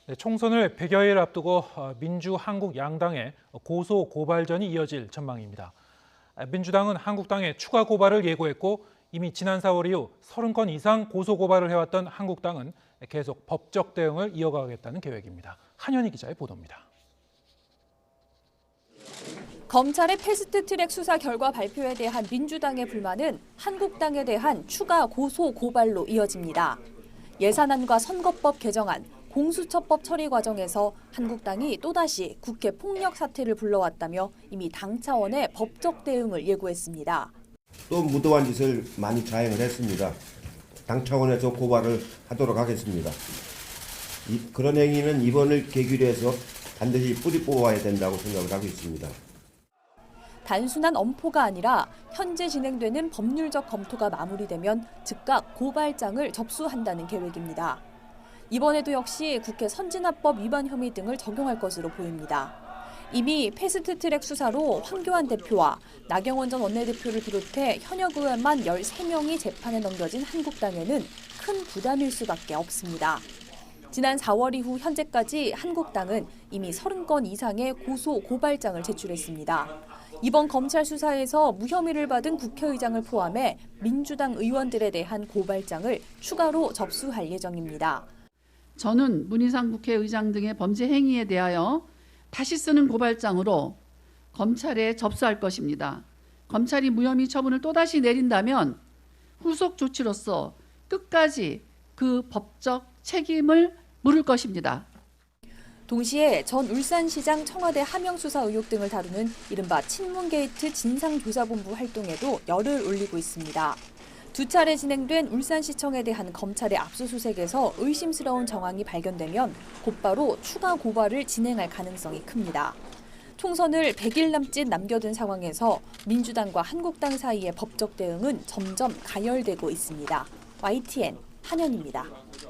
네, 총선을 100여일 앞두고 민주, 한국 양당의 고소 고발전이 이어질 전망입니다. 민주당은 한국당에 추가 고발을 예고했고 이미 지난 4월 이후 30건 이상 고소 고발을 해왔던 한국당은 계속 법적 대응을 이어가겠다는 계획입니다. 한현희 기자의 보도입니다. 검찰의 패스트트랙 수사 결과 발표에 대한 민주당의 불만은 한국당에 대한 추가 고소 고발로 이어집니다. 예산안과 선거법 개정안, 공수처법 처리 과정에서 한국당이 또다시 국회 폭력 사태를 불러왔다며 이미 당 차원의 법적 대응을 예고했습니다. 또 무도한 짓을 많이 자행을 했습니다. 당 차원에서 고발을 하도록 하겠습니다. 그런 행위는 이번을 계기로 해서 반드시 뿌리 뽑아야 된다고 생각을 하고 있습니다. 단순한 엄포가 아니라 현재 진행되는 법률적 검토가 마무리되면 즉각 고발장을 접수한다는 계획입니다. 이번에도 역시 국회 선진화법 위반 혐의 등을 적용할 것으로 보입니다. 이미 패스트트랙 수사로 황교안 대표와 나경원 전 원내대표를 비롯해 현역 의원만 13명이 재판에 넘겨진 한국당에는 큰 부담일 수밖에 없습니다. 지난 4월 이후 현재까지 한국당은 이미 30건 이상의 고소 고발장을 제출했습니다. 이번 검찰 수사에서 무혐의를 받은 국회의장을 포함해 민주당 의원들에 대한 고발장을 추가로 접수할 예정입니다. 저는 문희상 국회의장 등의 범죄 행위에 대하여 다시 쓰는 고발장으로 검찰에 접수할 것입니다. 검찰이 무혐의 처분을 또다시 내린다면 후속 조치로서 끝까지 그 법적 책임을 물을 것입니다. 동시에 전 울산시장 청와대 하명 수사 의혹 등을 다루는 이른바 친문게이트 진상조사본부 활동에도 열을 올리고 있습니다. 두 차례 진행된 울산시청에 대한 검찰의 압수수색에서 의심스러운 정황이 발견되면 곧바로 추가 고발을 진행할 가능성이 큽니다. 총선을 100일 남짓 남겨둔 상황에서 민주당과 한국당 사이의 법적 대응은 점점 가열되고 있습니다. YTN 한현입니다.